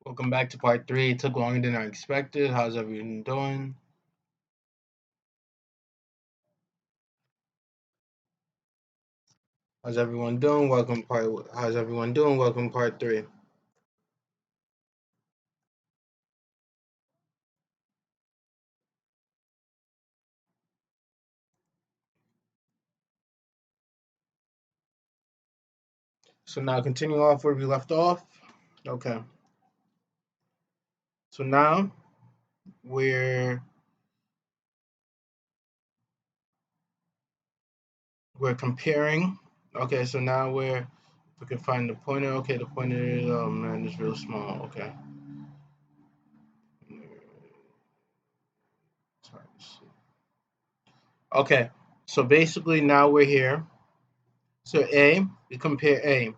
Welcome back to part three. It took longer than I expected. How's everyone doing? How's everyone doing? How's everyone doing? Welcome part three. So now continue off where we left off. Okay. So now we're we're comparing. Okay, so now we can find the pointer. Okay, the pointer is oh man, it's real small. Okay. Okay. So basically now we're here. So A, we compare A.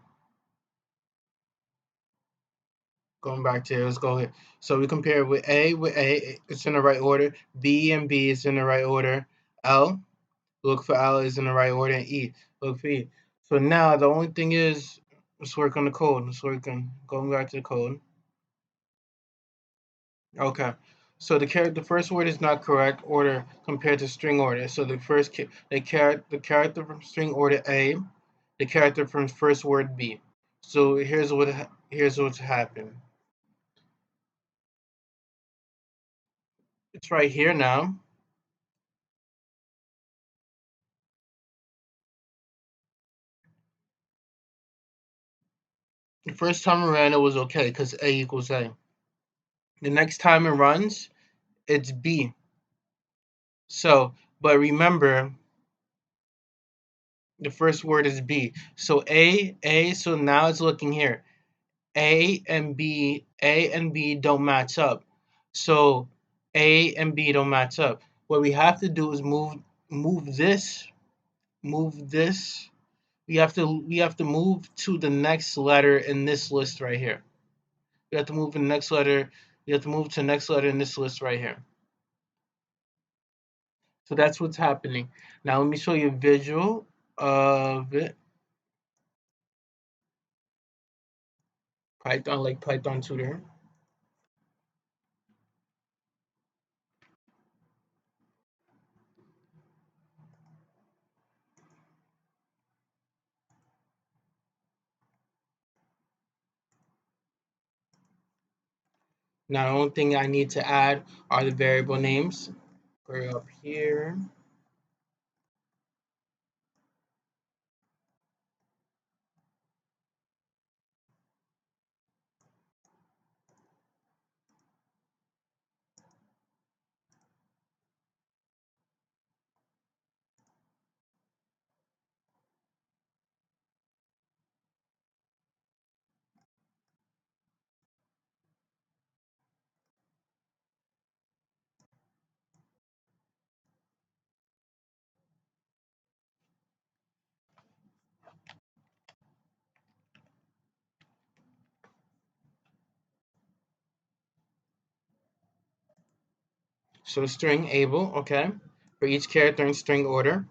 Going back to let's go here. So we compare with A, it's in the right order. B and B is in the right order. L, look for L is in the right order, and E, look for E. So now the only thing is, let's work on the code. Let's work on going back to the code. Okay. So the first word is not correct order compared to string order. So the character from string order A, the character from first word B. So here's what's happened. It's right here now. The first time it ran, it was okay because A equals A. The next time it runs, it's B. So, but remember, the first word is B. So A, so now it's looking here. A and B don't match up. So A and B don't match up. What we have to do is move this, move this. We have to move to the next letter in this list right here. We have to move to the next letter. We have to move to the next letter in this list right here. So that's what's happening. Now let me show you a visual of it. Python, like Python tutor. Now the only thing I need to add are the variable names. We're up here. So string able, okay. For each character in string order,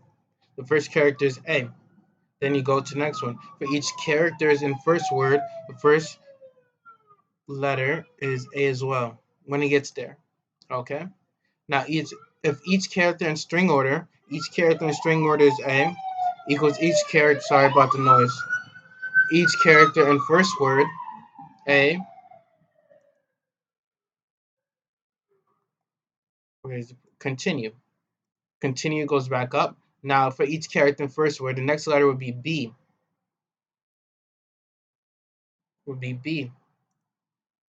the first character is A. Then you go to the next one. For each character is in first word, the first letter is A as well when it gets there. Okay. Now each character in string order, each character in string order is A equals each character. Sorry about the noise. Each character in first word A. Continue. Continue goes back up. Now for each character in first word, the next letter would be B. Would be B.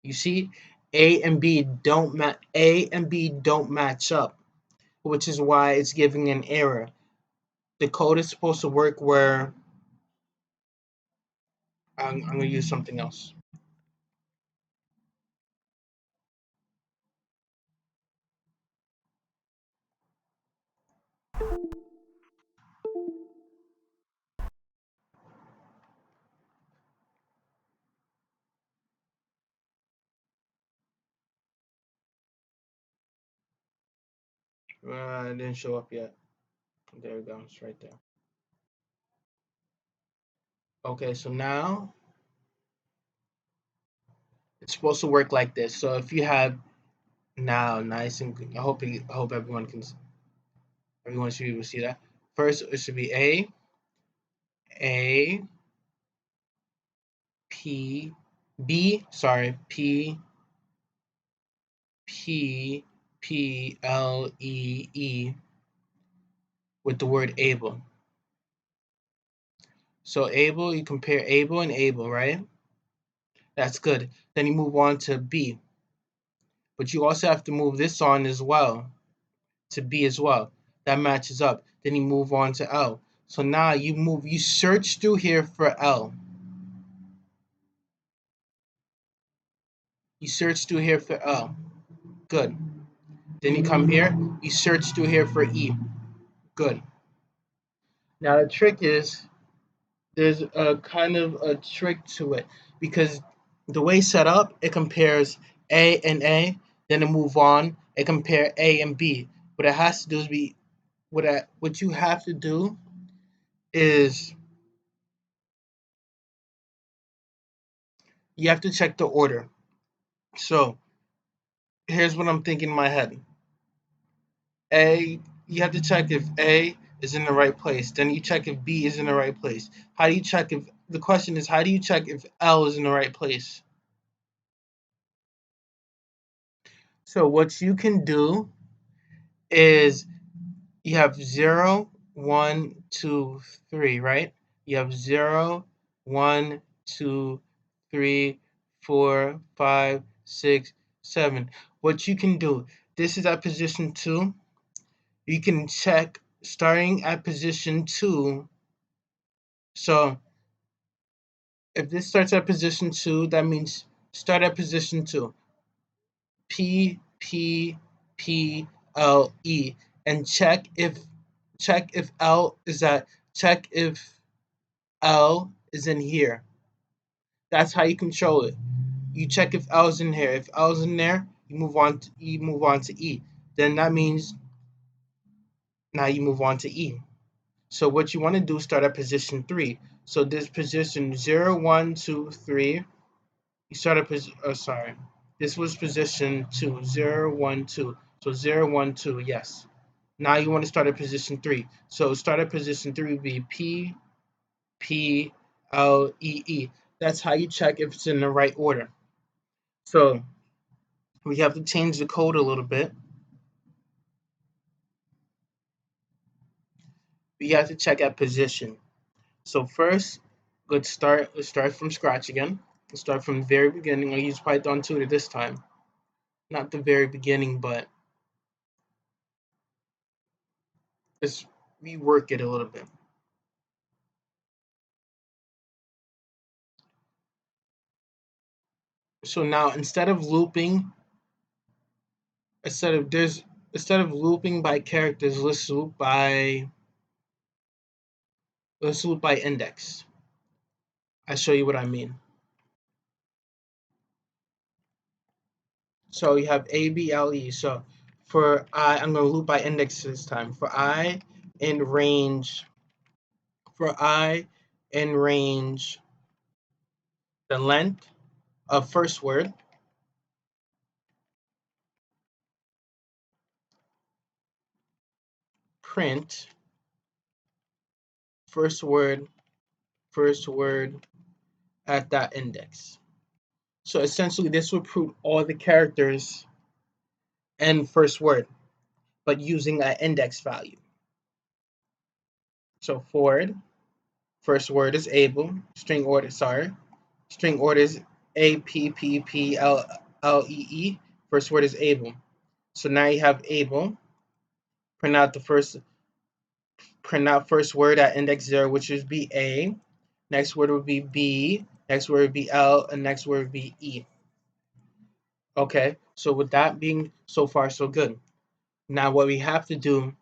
You see, A and B don't match up, which is why it's giving an error. The code is supposed to work where I'm gonna use something else. It didn't show up yet. There it goes, right there. Okay, so now It's supposed to work like this. So if you have now nice and good, I hope everyone should be able to see that. First, it should be A P B. Sorry, P P L E E with the word able. So able, you compare able and able, right? That's good. Then you move on to B. But you also have to move this on as well to B as well. That matches up. Then you move on to L. So now you search through here for L. You search through here for L. Good. Then you come here, you search through here for E. Good. Now the trick is there's a kind of a trick to it because the way it's set up, it compares A and A, then it move on, it compare A and B. What it has to do is what you have to do is you have to check the order. So here's what I'm thinking in my head. A, you have to check if A is in the right place. Then you check if B is in the right place. How do you check if the question is how do you check if L is in the right place? So what you can do is you have 0, 1, 2, 3, right? You have 0, 1, 2, 3, 4, 5, 6, 7. What you can do, this is at position 2. You can check starting at position 2. So if this starts at position 2, that means start at position 2. P P P L E and check if L is at check if L is in here. That's how you control it. You check if L is in here. If L is in there, you move on to E. Then that means now you move on to E. So what you want to do is start at position 3. So this position 0, 1, 2, 3. You start at sorry. This was position 2, 0, 1, 2. So 0, 1, 2, yes. Now you want to start at position 3. So start at position 3 would be P P L E E. That's how you check if it's in the right order. So we have to change the code a little bit. We have to check at position. So first, let's start from scratch again. Let's start from the very beginning. I'll use Python Tutor this time. Not the very beginning, but let's rework it a little bit. So now instead of looping by characters, let's loop by index. I'll show you what I mean. So you have A, B, L, E. So for I, I'm going to loop by index this time. In range, for I in range, the length of first word, print first word at that index. So essentially, this would print all the characters and first word, but using an index value. So forward, first word is able, string order is A P P P L L E E. First word is able. So now you have able. Print out first word at index 0, which would be A. Next word would be B. Next word would be L, and next word would be E. Okay, so with that being so far so good. Now what we have to do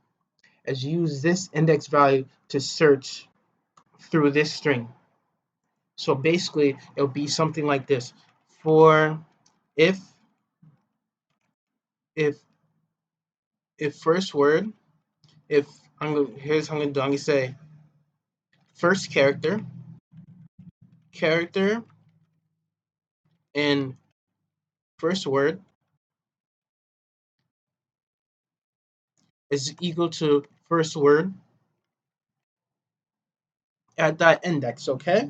is use this index value to search through this string. So basically, it'll be something like this. For if if if first word, if here's how I'm gonna do. I'm gonna say first character in first word is equal to first word at that index, okay?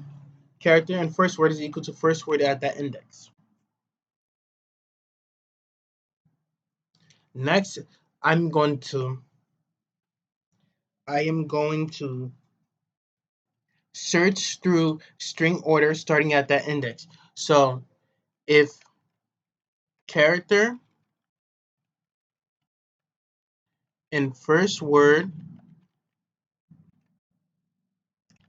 Character and first word is equal to first word at that index. Next, I'm going to I am going to search through string order starting at that index. So if character in first word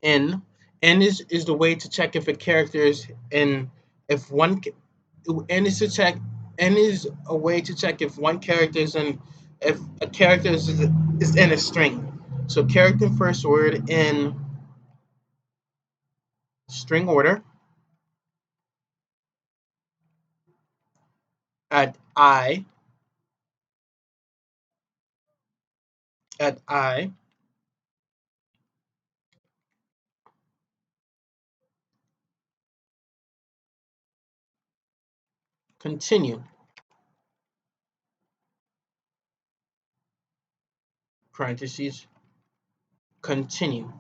n is the way to check if a character is in if one n is to check n is a way to check if one character is in if a character is in a string. So character in first word in string order at I continue parentheses continue.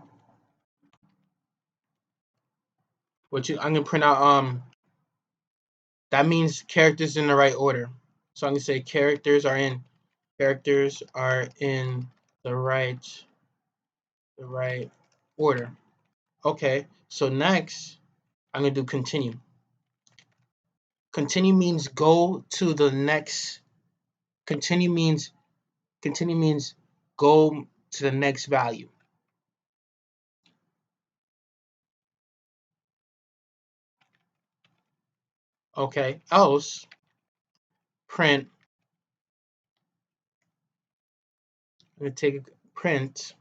I'm gonna print out that means characters in the right order. So I'm gonna say characters are in the right order. Okay, so next I'm gonna do continue. Continue means go to the next. Continue means continue means go to the next value. Okay, else print. I'm gonna take print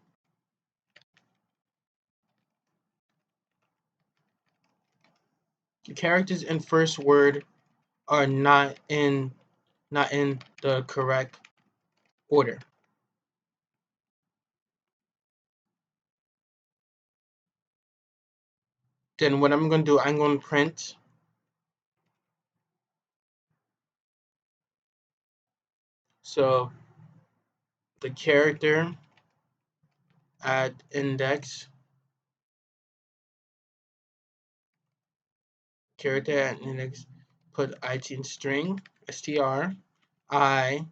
the characters in first word are not in the correct order. Then what I'm gonna do, I'm gonna print so the character at index character at index put it in string str I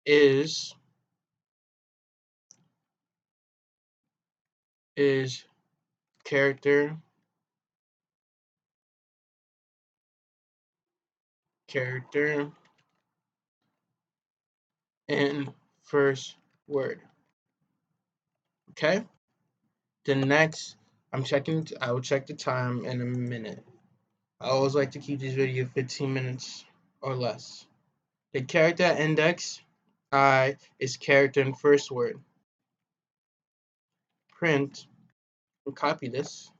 is is character character in first word. Okay. The next I will check the time in a minute. I always like to keep these videos 15 minutes or less. The character at index I is character in first word. Print and copy this.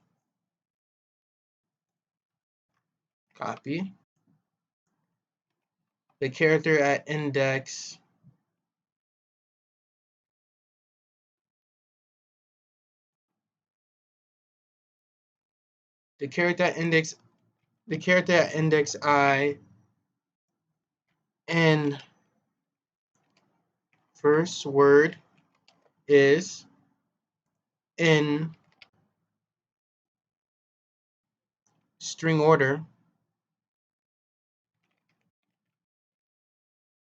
Copy. The character at index the character at index I in first word is in string order.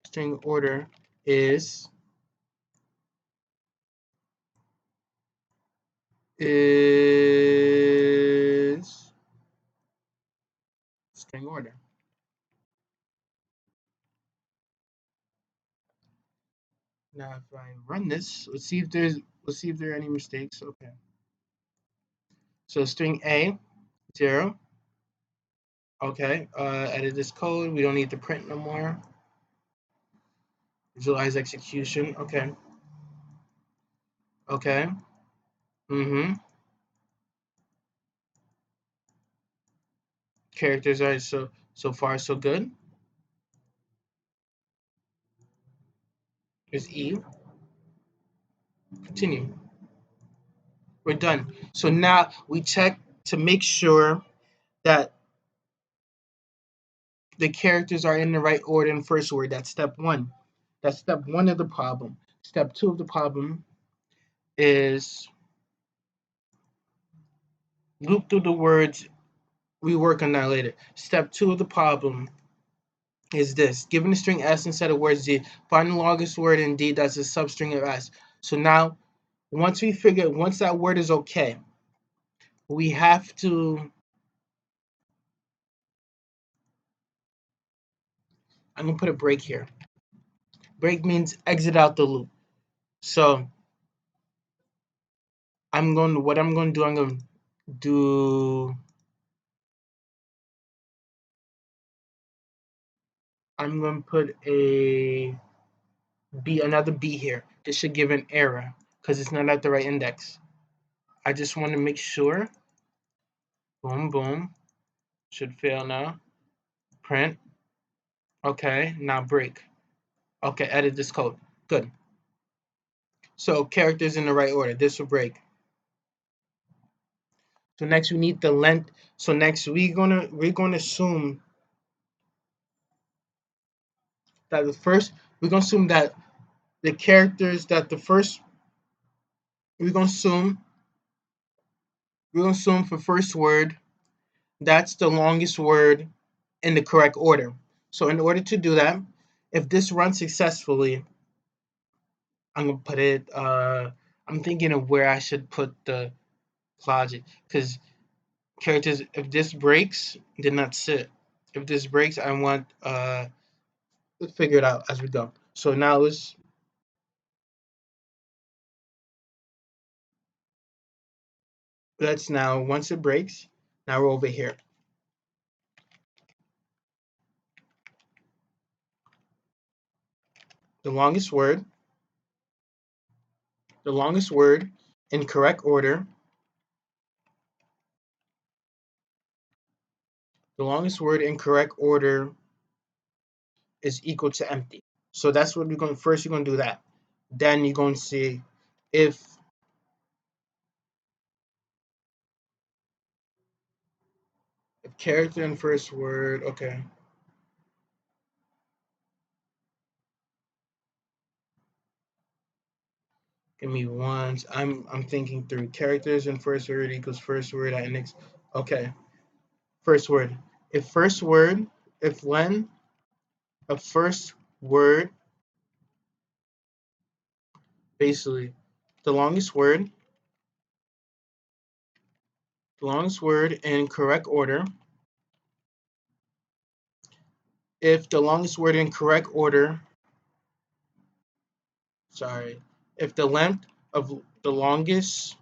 String order is is string order. Now if I run this, let's see if there are any mistakes. Okay. So string A 0. Okay. Edit this code. We don't need to print no more. Visualize execution. Okay. Okay. Mm-hmm. Characters are so far so good. Is E. Continue. We're done. So now we check to make sure that the characters are in the right order in first word. That's step one. That's step one of the problem. Step two of the problem is loop through the words. We work on that later. Step two of the problem is this. Given the string S instead of word Z, find the longest word in D that's a substring of S. So now, once that word is okay, we have to, I'm going to put a break here. Break means exit out the loop. So what I'm going to do, I'm going to do, I'm going to put another B here. This should give an error because it's not at the right index. I just want to make sure. Boom, boom. Should fail now. Print. Okay, now break. Okay, edit this code. Good. So characters in the right order. This will break. So next we need the length. So next we're gonna assume that the characters that the first we're gonna assume for first word that's the longest word in the correct order. So in order to do that, if this runs successfully, I'm gonna put it. I'm thinking of where I should put the logic because characters. If this breaks, then that's it. If this breaks, I want let's figure it out as we go. So now let's now once it breaks, now we're over here. The longest word, the longest word in correct order, the longest word in correct order is equal to empty. So that's what we're going first you're going to do that. Then you're going to see if character in first word, okay. Give me one. I'm thinking through characters in first word equals first word at index. Okay, first word. If first word, if when a first word, basically, the longest word, in correct order. If the longest word in correct order, sorry, if the length of the longest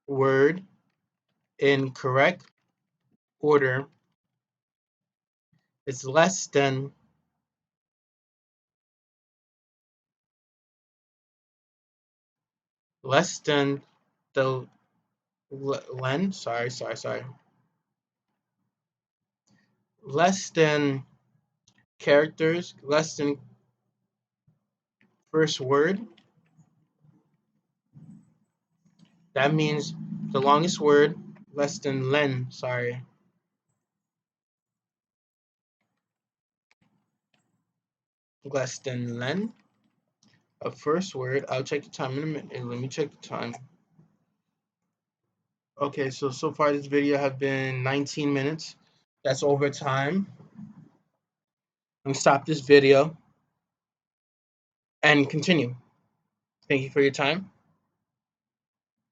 word in correct order is less than the sorry, less than characters, less than first word, that means the longest word less than less than len of first word. I'll check the time in a minute. Let me check the time. Okay, so far this video have been 19 minutes. That's over time. I'm gonna stop this video and continue. Thank you for your time.